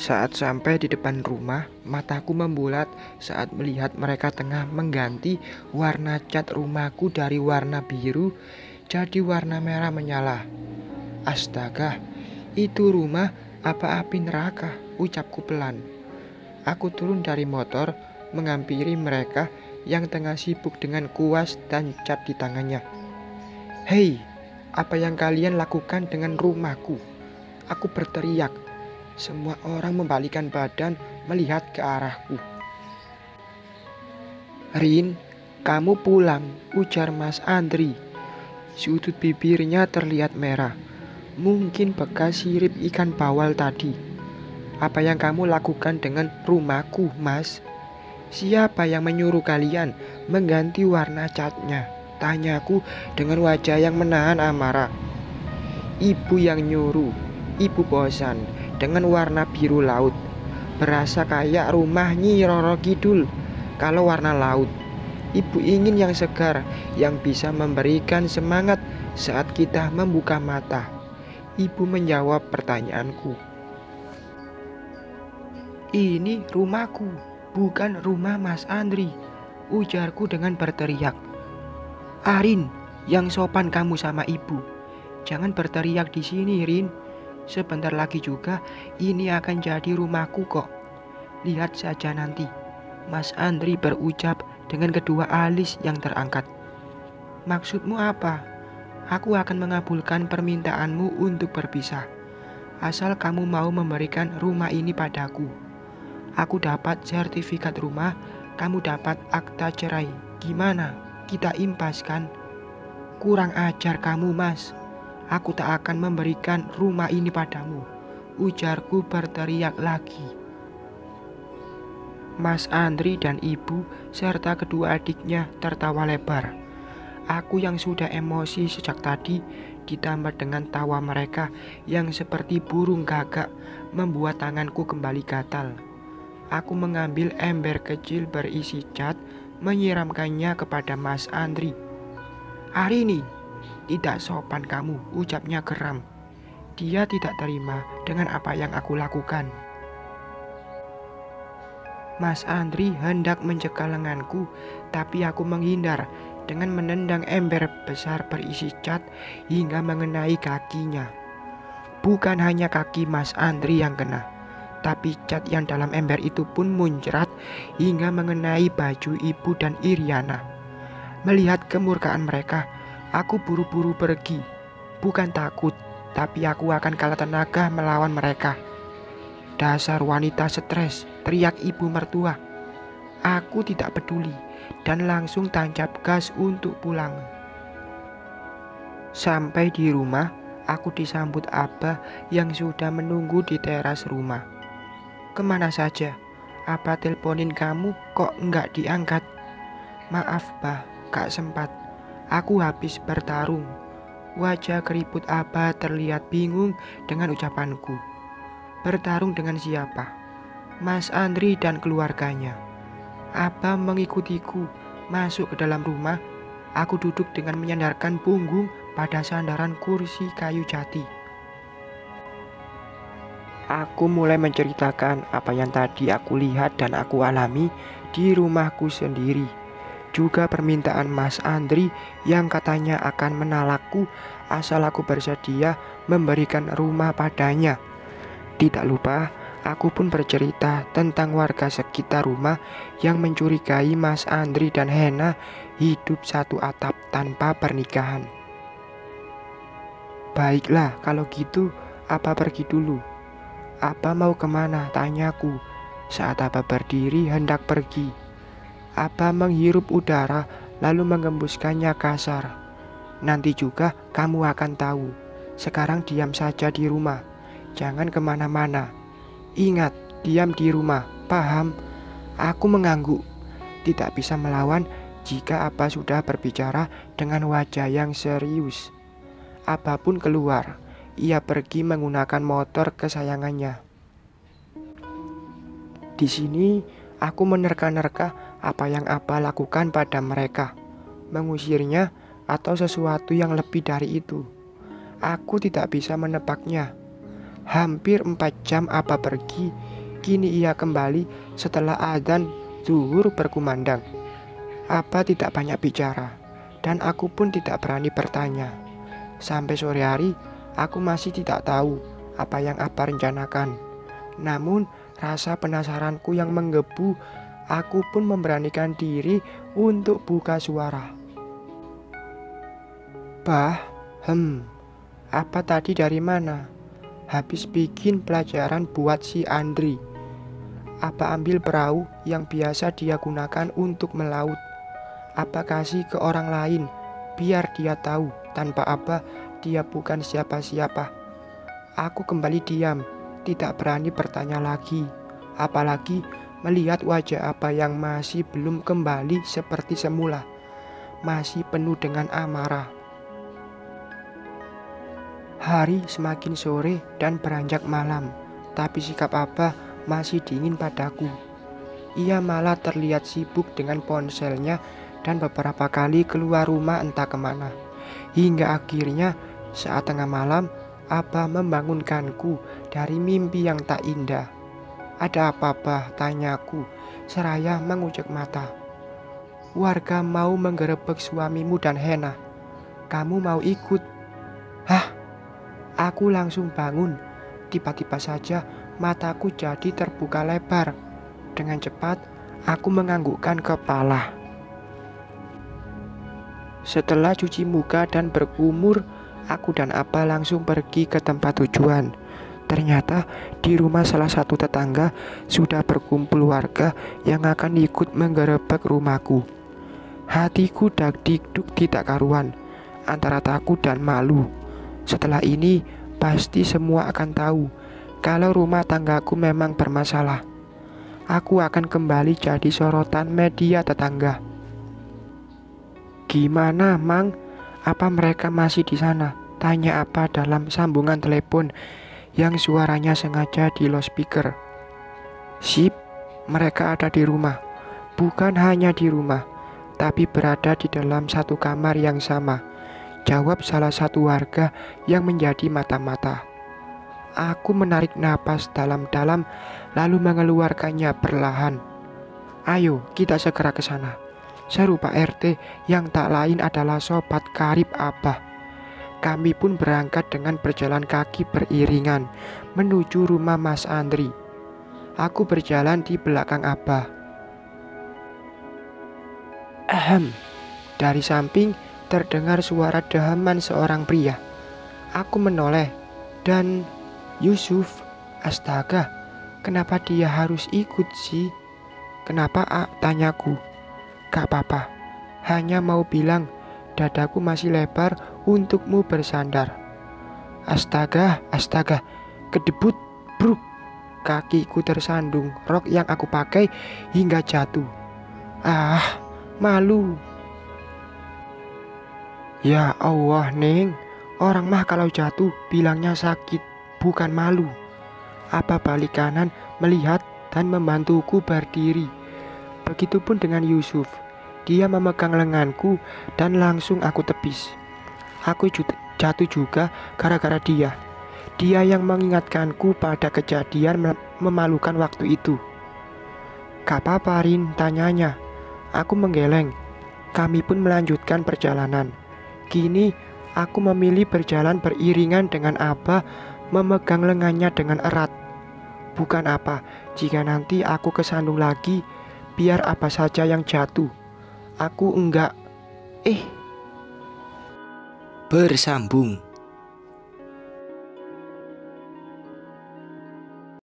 Saat sampai di depan rumah, mataku membulat saat melihat mereka tengah mengganti warna cat rumahku dari warna biru jadi warna merah menyala. Astaga, itu rumah apa api neraka? Ucapku pelan. Aku turun dari motor, menghampiri mereka yang tengah sibuk dengan kuas dan cat di tangannya. "Hei, apa yang kalian lakukan dengan rumahku?" Aku berteriak. Semua orang membalikkan badan melihat ke arahku. "Rin, kamu pulang," ujar Mas Andri. Sudut bibirnya terlihat merah. Mungkin bekas sirip ikan bawal tadi. "Apa yang kamu lakukan dengan rumahku, Mas?" "Siapa yang menyuruh kalian mengganti warna catnya?" tanyaku dengan wajah yang menahan amarah. "Ibu yang nyuruh. Ibu bosan dengan warna biru laut. Berasa kayak rumah Nyi Roro Kidul kalau warna laut. Ibu ingin yang segar, yang bisa memberikan semangat saat kita membuka mata." Ibu menjawab pertanyaanku. "Ini rumahku, bukan rumah Mas Andri," ujarku dengan berteriak. "Arin, yang sopan kamu sama ibu. Jangan berteriak di sini, Rin. Sebentar lagi juga ini akan jadi rumahku kok. Lihat saja nanti," Mas Andri berucap dengan kedua alis yang terangkat. "Maksudmu apa? Aku akan mengabulkan permintaanmu untuk berpisah. Asal kamu mau memberikan rumah ini padaku. Aku dapat sertifikat rumah, kamu dapat akta cerai. Gimana? Kita impas kan?" "Kurang ajar kamu, Mas. Aku tak akan memberikan rumah ini padamu," ujarku berteriak lagi. Mas Andri dan ibu serta kedua adiknya tertawa lebar. Aku yang sudah emosi sejak tadi ditambah dengan tawa mereka yang seperti burung gagak membuat tanganku kembali gatal. Aku mengambil ember kecil berisi cat, menyiramkannya kepada Mas Andri. "Hari ini tidak sopan kamu," ucapnya geram. Dia tidak terima dengan apa yang aku lakukan. Mas Andri hendak mencekal lenganku, tapi aku menghindar dengan menendang ember besar berisi cat hingga mengenai kakinya. Bukan hanya kaki Mas Andri yang kena, tapi cat yang dalam ember itu pun muncrat hingga mengenai baju ibu dan Iriana. Melihat kemurkaan mereka, aku buru-buru pergi. Bukan takut, tapi aku akan kalah tenaga melawan mereka. "Dasar wanita stres," teriak ibu mertua. Aku tidak peduli dan langsung tancap gas untuk pulang. Sampai di rumah, aku disambut Abah yang sudah menunggu di teras rumah. "Kemana saja? Abah teleponin kamu kok enggak diangkat?" "Maaf, Bah, gak sempat. Aku habis bertarung." Wajah keriput Abah terlihat bingung dengan ucapanku. "Bertarung dengan siapa?" "Mas Andri dan keluarganya." Abah mengikutiku masuk ke dalam rumah. Aku duduk dengan menyandarkan punggung pada sandaran kursi kayu jati. Aku mulai menceritakan apa yang tadi aku lihat dan aku alami di rumahku sendiri. Juga permintaan Mas Andri yang katanya akan menalakku asal aku bersedia memberikan rumah padanya. Tidak lupa, aku pun bercerita tentang warga sekitar rumah yang mencurigai Mas Andri dan Hena hidup satu atap tanpa pernikahan. "Baiklah, kalau gitu, Apa pergi dulu." "Apa mau kemana?" tanyaku saat Apa berdiri hendak pergi. Apa menghirup udara lalu mengembuskannya kasar. "Nanti juga kamu akan tahu. Sekarang diam saja di rumah. Jangan kemana-mana. Ingat, diam di rumah, paham?" Aku mengangguk. Tidak bisa melawan jika Apa sudah berbicara dengan wajah yang serius. Apa pun keluar. Ia pergi menggunakan motor kesayangannya. Di sini aku menerka-nerka apa yang Apa lakukan pada mereka. Mengusirnya atau sesuatu yang lebih dari itu. Aku tidak bisa menebaknya. Hampir 4 jam Apa pergi Kini ia kembali setelah adzan zuhur berkumandang. Abah tidak banyak bicara, dan aku pun tidak berani bertanya. Sampai sore hari, aku masih tidak tahu apa yang Abah rencanakan. Namun, rasa penasaranku yang menggebu, aku pun memberanikan diri untuk buka suara. Bah, apa tadi dari mana? Habis bikin pelajaran buat si Andri. Apa ambil perahu yang biasa dia gunakan untuk melaut? Apa kasih ke orang lain biar dia tahu tanpa apa dia bukan siapa-siapa? Aku kembali diam, tidak berani bertanya lagi. Apalagi melihat wajah apa yang masih belum kembali seperti semula, masih penuh dengan amarah. Hari semakin sore dan beranjak malam, tapi sikap Abah masih dingin padaku. Ia malah terlihat sibuk dengan ponselnya dan beberapa kali keluar rumah entah kemana. Hingga akhirnya saat tengah malam, Abah membangunkanku dari mimpi yang tak indah. Ada apa, Bah? Tanyaku seraya mengucek mata. Warga mau menggerebek suamimu dan Hena. Kamu mau ikut? Hah? Aku langsung bangun. Tiba-tiba saja mataku jadi terbuka lebar. Dengan cepat aku menganggukkan kepala. Setelah cuci muka dan berkumur, aku dan Abah langsung pergi ke tempat tujuan. Ternyata di rumah salah satu tetangga sudah berkumpul warga yang akan ikut menggerebek rumahku. Hatiku dak-dikduk tidak karuan, antara takut dan malu. Setelah ini pasti semua akan tahu kalau rumah tanggaku memang bermasalah. Aku akan kembali jadi sorotan media tetangga. Gimana, Mang? Apa mereka masih di sana? Tanya Abah dalam sambungan telepon yang suaranya sengaja di loudspeaker. Sip, mereka ada di rumah. Bukan hanya di rumah, tapi berada di dalam satu kamar yang sama, jawab salah satu warga yang menjadi mata-mata. Aku menarik napas dalam-dalam lalu mengeluarkannya perlahan. Ayo kita segera ke sana, seru Pak RT yang tak lain adalah sobat karib Abah. Kami pun berangkat dengan berjalan kaki beriringan menuju rumah Mas Andri. Aku berjalan di belakang Abah. Dari samping terdengar suara dehaman seorang pria. Aku menoleh dan Yusuf. Astaga, kenapa dia harus ikut sih? Kenapa, tanyaku. Gak apa-apa, hanya mau bilang dadaku masih lebar untukmu bersandar. Astaga, kedebut, bruk. Kakiku tersandung rok yang aku pakai hingga jatuh. Malu. Ya Allah, Neng, orang mah kalau jatuh bilangnya sakit, bukan malu. Apa balik kanan melihat dan membantuku berdiri. Begitupun dengan Yusuf. Dia memegang lenganku dan langsung aku tepis. Aku jatuh juga gara-gara dia. Dia yang mengingatkanku pada kejadian memalukan waktu itu. Gak apa-apa, Rin, tanyanya. Aku menggeleng. Kami pun melanjutkan perjalanan. Kini aku memilih berjalan beriringan dengan Abah memegang lengannya dengan erat. Bukan apa, jika nanti aku kesandung lagi, biar apa saja yang jatuh. Aku enggak. Bersambung.